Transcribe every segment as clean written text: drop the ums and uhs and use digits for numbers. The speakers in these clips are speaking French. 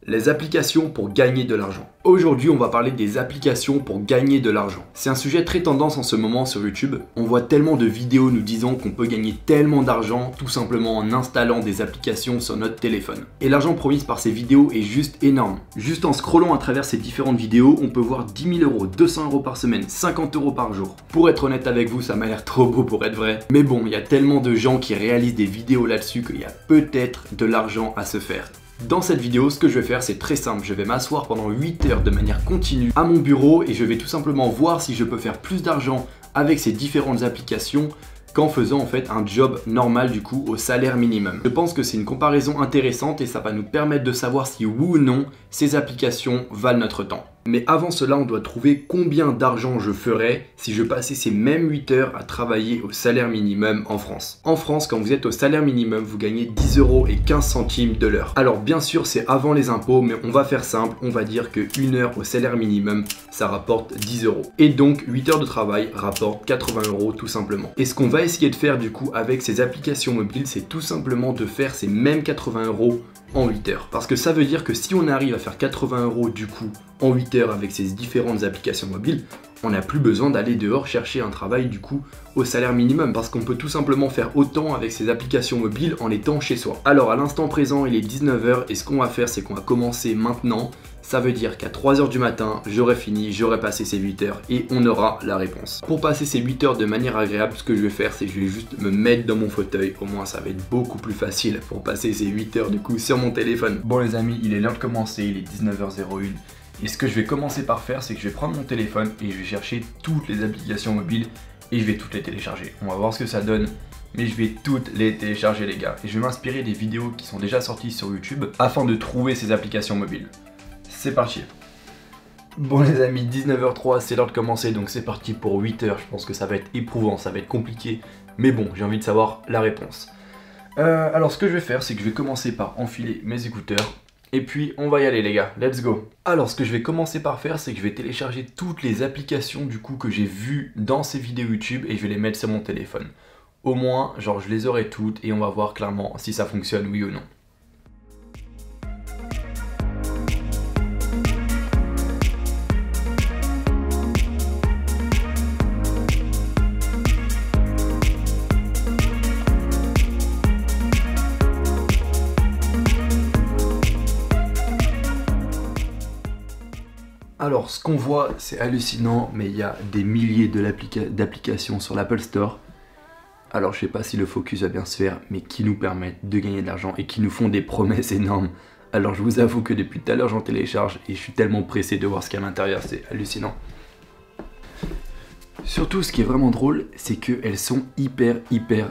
Les applications pour gagner de l'argent. Aujourd'hui, on va parler des applications pour gagner de l'argent. C'est un sujet très tendance en ce moment sur YouTube. On voit tellement de vidéos nous disant qu'on peut gagner tellement d'argent tout simplement en installant des applications sur notre téléphone. Et l'argent promis par ces vidéos est juste énorme. Juste en scrollant à travers ces différentes vidéos, on peut voir 10 000 €, 200 € par semaine, 50 € par jour. Pour être honnête avec vous, ça m'a l'air trop beau pour être vrai. Mais bon, il y a tellement de gens qui réalisent des vidéos là-dessus qu'il y a peut-être de l'argent à se faire. Dans cette vidéo, ce que je vais faire, c'est très simple. Je vais m'asseoir pendant 8 heures de manière continue à mon bureau et je vais tout simplement voir si je peux faire plus d'argent avec ces différentes applications qu'en faisant en fait un job normal du coup au salaire minimum. Je pense que c'est une comparaison intéressante et ça va nous permettre de savoir si oui ou non ces applications valent notre temps. Mais avant cela, on doit trouver combien d'argent je ferais si je passais ces mêmes 8 heures à travailler au salaire minimum en France. En France, quand vous êtes au salaire minimum, vous gagnez 10 € et 15 centimes de l'heure. Alors bien sûr, c'est avant les impôts, mais on va faire simple, on va dire que 1 heure au salaire minimum, ça rapporte 10 €. Et donc, 8 heures de travail rapporte 80 € tout simplement. Et ce qu'on va essayer de faire du coup avec ces applications mobiles, c'est tout simplement de faire ces mêmes 80 € en 8 heures. Parce que ça veut dire que si on arrive à faire 80 € du coup en 8 heures avec ces différentes applications mobiles, on n'a plus besoin d'aller dehors chercher un travail du coup au salaire minimum parce qu'on peut tout simplement faire autant avec ces applications mobiles en étant chez soi. Alors à l'instant présent, il est 19 h et ce qu'on va faire, c'est qu'on va commencer maintenant. Ça veut dire qu'à 3 h du matin, j'aurai fini, j'aurai passé ces 8 heures et on aura la réponse. Pour passer ces 8 heures de manière agréable, ce que je vais faire, c'est que je vais juste me mettre dans mon fauteuil. Au moins, ça va être beaucoup plus facile pour passer ces 8 heures du coup sur mon téléphone. Bon les amis, il est l'heure de commencer, il est 19 h 01. Et ce que je vais commencer par faire, c'est que je vais prendre mon téléphone et je vais chercher toutes les applications mobiles et je vais toutes les télécharger. On va voir ce que ça donne, mais je vais toutes les télécharger les gars. Et je vais m'inspirer des vidéos qui sont déjà sorties sur YouTube afin de trouver ces applications mobiles. C'est parti. Bon les amis, 19 h 03, c'est l'heure de commencer, donc c'est parti pour 8 heures. Je pense que ça va être éprouvant, ça va être compliqué, mais bon, j'ai envie de savoir la réponse. Alors ce que je vais faire, c'est que je vais commencer par enfiler mes écouteurs. Et puis on va y aller les gars, let's go. Alors ce que je vais commencer par faire, c'est que je vais télécharger toutes les applications du coup que j'ai vues dans ces vidéos YouTube et je vais les mettre sur mon téléphone. Au moins, genre je les aurai toutes et on va voir clairement si ça fonctionne oui ou non. Alors ce qu'on voit c'est hallucinant, mais il y a des milliers d'applications sur l'Apple Store. Alors je sais pas si le focus va bien se faire, mais qui nous permettent de gagner de l'argent et qui nous font des promesses énormes. Alors je vous avoue que depuis tout à l'heure j'en télécharge et je suis tellement pressé de voir ce qu'il y a à l'intérieur, c'est hallucinant. Surtout ce qui est vraiment drôle, c'est qu'elles sont hyper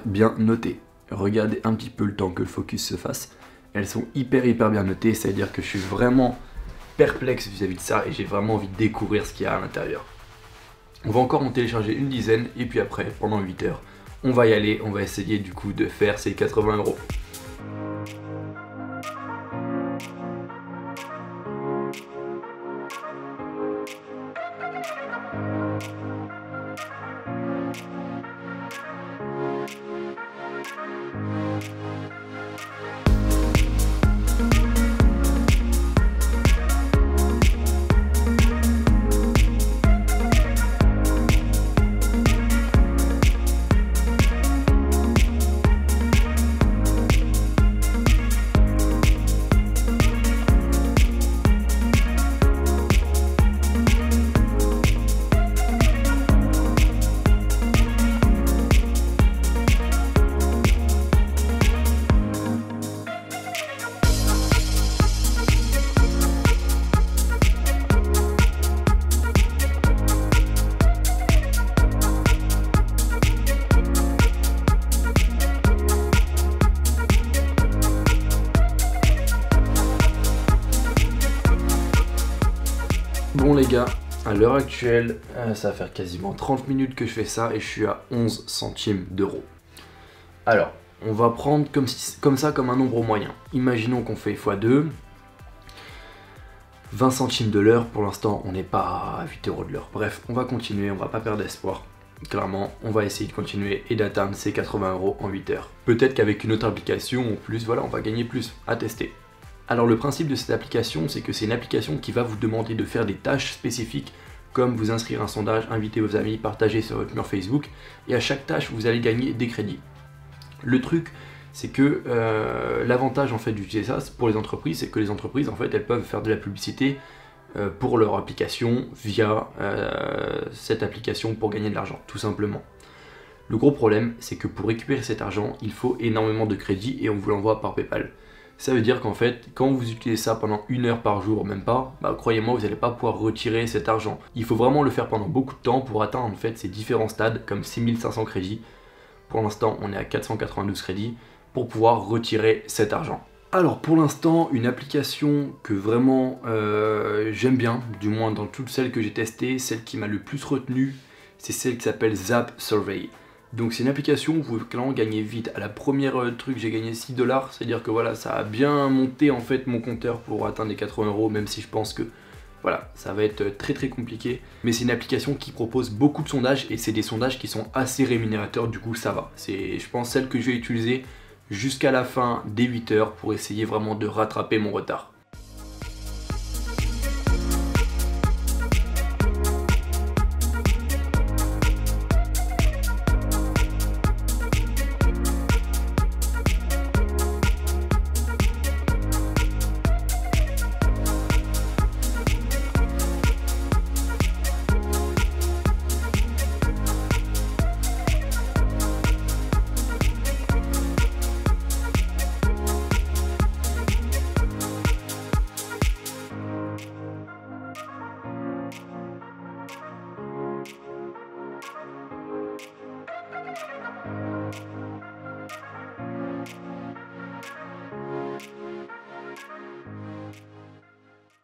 bien notées. Regardez un petit peu le temps que le focus se fasse. Elles sont hyper bien notées, c'est à dire que je suis vraiment perplexe vis-à-vis de ça et j'ai vraiment envie de découvrir ce qu'il y a à l'intérieur. On va encore en télécharger une dizaine et puis après pendant 8 heures on va y aller, on va essayer du coup de faire ces 80 €. Bon les gars, à l'heure actuelle, ça va faire quasiment 30 minutes que je fais ça et je suis à 11 centimes d'euros. Alors, on va prendre comme ça comme un nombre moyen. Imaginons qu'on fait x2, 20 centimes de l'heure, pour l'instant on n'est pas à 8 € de l'heure. Bref, on va continuer, on va pas perdre espoir. Clairement, on va essayer de continuer et d'atteindre ces 80 € en 8 heures. Peut-être qu'avec une autre application en plus, voilà, on va gagner plus, à tester. Alors le principe de cette application, c'est que c'est une application qui va vous demander de faire des tâches spécifiques comme vous inscrire un sondage, inviter vos amis, partager sur votre mur Facebook, et à chaque tâche vous allez gagner des crédits. Le truc, c'est que l'avantage en fait d'utiliser ça pour les entreprises, c'est que les entreprises en fait elles peuvent faire de la publicité pour leur application via cette application pour gagner de l'argent, tout simplement. Le gros problème, c'est que pour récupérer cet argent, il faut énormément de crédits et on vous l'envoie par PayPal. Ça veut dire qu'en fait, quand vous utilisez ça pendant 1 heure par jour, même pas, croyez-moi, vous n'allez pas pouvoir retirer cet argent. Il faut vraiment le faire pendant beaucoup de temps pour atteindre en fait ces différents stades, comme 6500 crédits. Pour l'instant, on est à 492 crédits pour pouvoir retirer cet argent. Alors pour l'instant, une application que vraiment j'aime bien, du moins dans toutes celles que j'ai testées, celle qui m'a le plus retenu, c'est celle qui s'appelle Zap Survey. Donc c'est une application où vous pouvez clairement gagner vite. À la première truc, j'ai gagné 6 $, c'est-à-dire que voilà, ça a bien monté en fait mon compteur pour atteindre les 80 €, même si je pense que voilà, ça va être très très compliqué. Mais c'est une application qui propose beaucoup de sondages et c'est des sondages qui sont assez rémunérateurs, du coup ça va. C'est, je pense, celle que je vais utiliser jusqu'à la fin des 8 heures pour essayer vraiment de rattraper mon retard.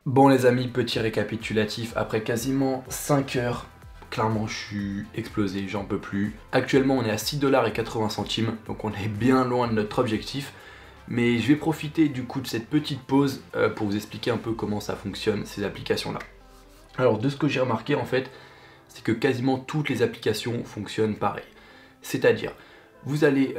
Bon les amis, petit récapitulatif, après quasiment 5 heures, clairement je suis explosé, j'en peux plus. Actuellement on est à 6,80 $, donc on est bien loin de notre objectif. Mais je vais profiter du coup de cette petite pause pour vous expliquer un peu comment ça fonctionne ces applications là. Alors de ce que j'ai remarqué en fait, c'est que quasiment toutes les applications fonctionnent pareil. C'est-à-dire, vous allez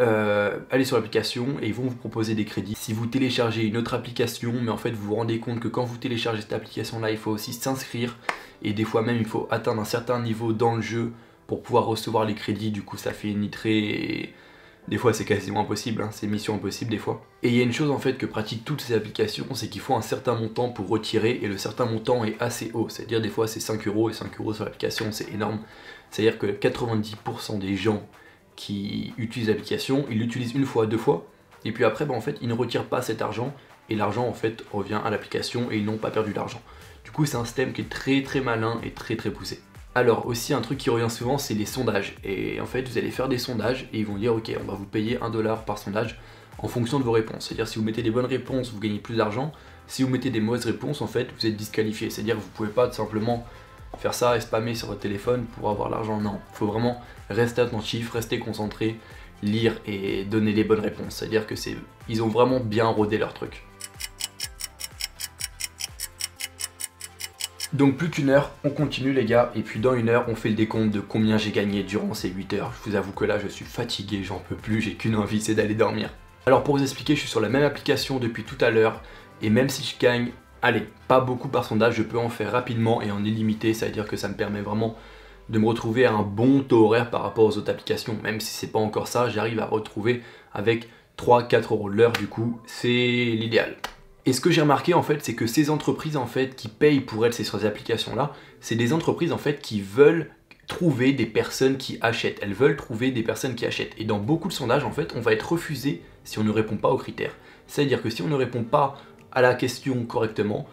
aller sur l'application et ils vont vous proposer des crédits. Si vous téléchargez une autre application, mais en fait vous vous rendez compte que quand vous téléchargez cette application là, il faut aussi s'inscrire. Et des fois même il faut atteindre un certain niveau dans le jeu pour pouvoir recevoir les crédits. Du coup ça fait nitrer et des fois c'est quasiment impossible, hein. C'est mission impossible des fois. Et il y a une chose en fait que pratiquent toutes ces applications, c'est qu'il faut un certain montant pour retirer. Et le certain montant est assez haut, c'est-à-dire des fois c'est 5 € et 5 € sur l'application c'est énorme. C'est-à-dire que 90% des gens qui utilisent l'application, ils l'utilisent une fois, 2 fois, et puis après en fait ils ne retirent pas cet argent, et l'argent en fait revient à l'application et ils n'ont pas perdu d'argent. Du coup c'est un système qui est très très malin et très très poussé. Alors aussi un truc qui revient souvent, c'est les sondages, et en fait vous allez faire des sondages et ils vont dire ok, on va vous payer 1 $ par sondage en fonction de vos réponses. C'est-à-dire si vous mettez des bonnes réponses, vous gagnez plus d'argent. Si vous mettez des mauvaises réponses, en fait vous êtes disqualifié. C'est-à-dire que vous pouvez pas tout simplement faire ça et spammer sur votre téléphone pour avoir l'argent. Non, il faut vraiment rester attentif, rester concentré, lire et donner les bonnes réponses. C'est-à-dire que ils ont vraiment bien rodé leur truc. Donc plus qu'une heure, on continue les gars, et puis dans 1 heure, on fait le décompte de combien j'ai gagné durant ces 8 heures. Je vous avoue que là, je suis fatigué, j'en peux plus, j'ai qu'une envie, c'est d'aller dormir. Alors pour vous expliquer, je suis sur la même application depuis tout à l'heure, et même si je gagne, allez, pas beaucoup par sondage, je peux en faire rapidement et en illimité, ça veut dire que ça me permet vraiment de me retrouver à un bon taux horaire par rapport aux autres applications. Même si c'est pas encore ça, j'arrive à retrouver avec 3-4 € de l'heure, du coup, c'est l'idéal. Et ce que j'ai remarqué en fait, c'est que ces entreprises en fait qui payent pour elles ces applications-là, c'est des entreprises en fait qui veulent trouver des personnes qui achètent. Elles veulent trouver des personnes qui achètent. Et dans beaucoup de sondages, en fait, on va être refusé si on ne répond pas aux critères. C'est-à-dire que si on ne répond pas à la question correctement,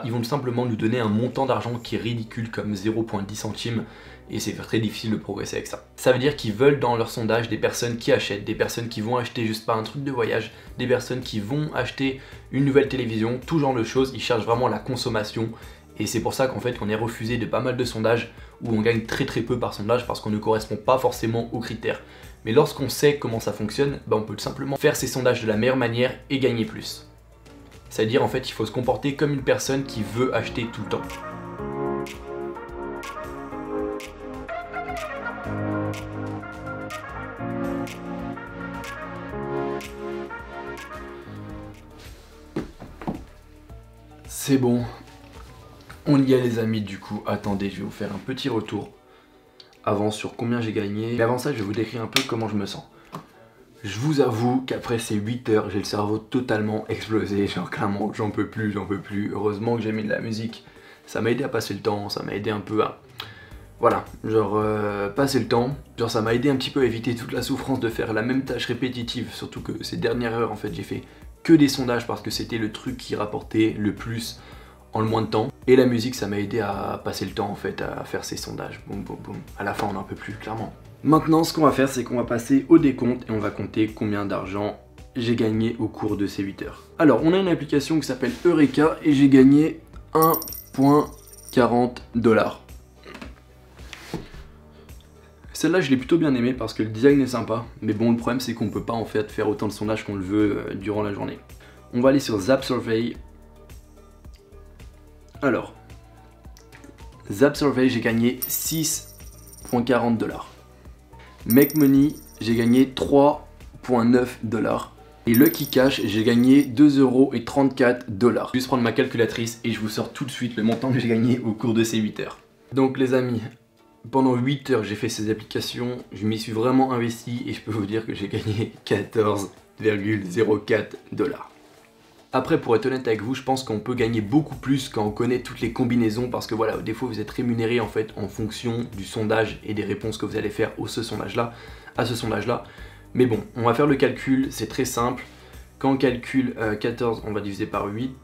ils vont tout simplement nous donner un montant d'argent qui est ridicule comme 0,10 centimes et c'est très difficile de progresser avec ça. Ça veut dire qu'ils veulent dans leur sondage des personnes qui achètent, des personnes qui vont acheter juste pas un truc de voyage, des personnes qui vont acheter une nouvelle télévision, tout genre de choses. Ils cherchent vraiment la consommation et c'est pour ça qu'en fait on est refusé de pas mal de sondages où on gagne très peu par sondage parce qu'on ne correspond pas forcément aux critères. Mais lorsqu'on sait comment ça fonctionne, on peut tout simplement faire ces sondages de la meilleure manière et gagner plus. C'est-à-dire en fait il faut se comporter comme une personne qui veut acheter tout le temps. C'est bon, on y est les amis. Du coup, attendez, je vais vous faire un petit retour avant sur combien j'ai gagné. Mais avant ça, je vais vous décrire un peu comment je me sens. Je vous avoue qu'après ces 8 heures, j'ai le cerveau totalement explosé. Genre clairement, j'en peux plus, j'en peux plus. Heureusement que j'ai mis de la musique. Ça m'a aidé à passer le temps, ça m'a aidé un peu à... Voilà, genre passer le temps. Genre ça m'a aidé un petit peu à éviter toute la souffrance de faire la même tâche répétitive. Surtout que ces dernières heures, en fait, j'ai fait que des sondages parce que c'était le truc qui rapportait le plus en le moins de temps. Et la musique, ça m'a aidé à passer le temps, en fait, à faire ces sondages. Boum, boum, boum. À la fin, on n'en peut plus, clairement. Maintenant, ce qu'on va faire, c'est qu'on va passer au décompte et on va compter combien d'argent j'ai gagné au cours de ces 8 heures. Alors, on a une application qui s'appelle Eureka et j'ai gagné 1,40 $. Celle-là, je l'ai plutôt bien aimée parce que le design est sympa. Mais bon, le problème, c'est qu'on peut pas en fait faire autant de sondages qu'on le veut durant la journée. On va aller sur Zap Survey. Alors, Zap Survey, j'ai gagné 6,40 $. Make Money, j'ai gagné 3,9 $. Et Lucky Cash, j'ai gagné 2,34 €. Je vais juste prendre ma calculatrice et je vous sors tout de suite le montant que j'ai gagné au cours de ces 8 heures. Donc les amis, pendant 8 heures j'ai fait ces applications, je m'y suis vraiment investi et je peux vous dire que j'ai gagné 14,04 $. Après, pour être honnête avec vous, je pense qu'on peut gagner beaucoup plus quand on connaît toutes les combinaisons parce que voilà, des fois vous êtes rémunéré en fait en fonction du sondage et des réponses que vous allez faire à ce sondage-là. Mais bon, on va faire le calcul, c'est très simple. Quand on calcule 14, on va diviser par 8,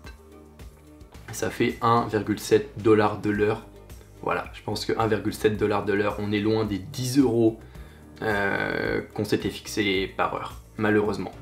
ça fait 1,7 $ de l'heure. Voilà, je pense que 1,7 $ de l'heure, on est loin des 10 € qu'on s'était fixé par heure, malheureusement.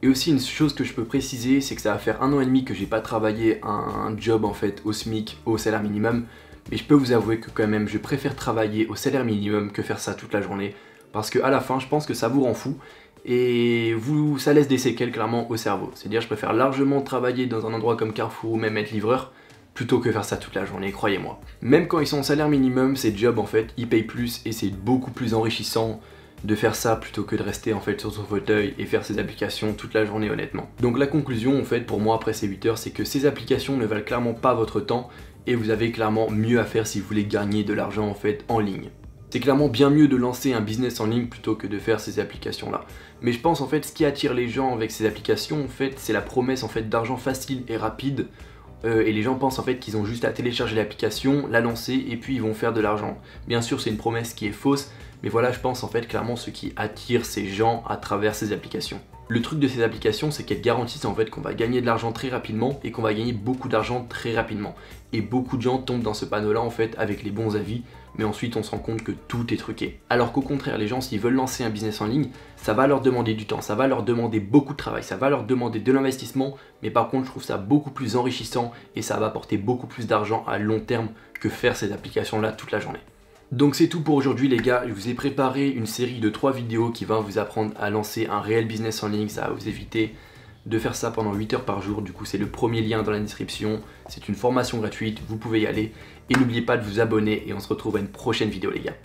Et aussi une chose que je peux préciser, c'est que ça va faire 1 an et demi que j'ai pas travaillé un job en fait au SMIC, au salaire minimum. Mais je peux vous avouer que quand même je préfère travailler au salaire minimum que faire ça toute la journée. Parce qu'à la fin je pense que ça vous rend fou et ça laisse des séquelles clairement au cerveau. C'est-à-dire je préfère largement travailler dans un endroit comme Carrefour ou même être livreur plutôt que faire ça toute la journée, croyez-moi. Même quand ils sont au salaire minimum, ces jobs en fait ils payent plus et c'est beaucoup plus enrichissant de faire ça plutôt que de rester en fait sur son fauteuil et faire ses applications toute la journée honnêtement. Donc la conclusion en fait pour moi après ces 8 heures, c'est que ces applications ne valent clairement pas votre temps et vous avez clairement mieux à faire si vous voulez gagner de l'argent en fait en ligne. C'est clairement bien mieux de lancer un business en ligne plutôt que de faire ces applications là. Mais je pense en fait ce qui attire les gens avec ces applications en fait c'est la promesse en fait d'argent facile et rapide. Et les gens pensent en fait qu'ils ont juste à télécharger l'application, la lancer et puis ils vont faire de l'argent. Bien sûr c'est une promesse qui est fausse, mais voilà je pense en fait clairement ce qui attire ces gens à travers ces applications. Le truc de ces applications c'est qu'elles garantissent en fait qu'on va gagner de l'argent très rapidement et qu'on va gagner beaucoup d'argent très rapidement. Et beaucoup de gens tombent dans ce panneau là en fait avec les bons avis, mais ensuite on se rend compte que tout est truqué. Alors qu'au contraire les gens s'ils veulent lancer un business en ligne, ça va leur demander du temps, ça va leur demander beaucoup de travail, ça va leur demander de l'investissement, mais par contre je trouve ça beaucoup plus enrichissant et ça va apporter beaucoup plus d'argent à long terme que faire ces applications là toute la journée. Donc c'est tout pour aujourd'hui les gars, je vous ai préparé une série de 3 vidéos qui va vous apprendre à lancer un réel business en ligne, ça va vous éviter de faire ça pendant 8 heures par jour, du coup c'est le premier lien dans la description, c'est une formation gratuite, vous pouvez y aller, et n'oubliez pas de vous abonner et on se retrouve à une prochaine vidéo les gars.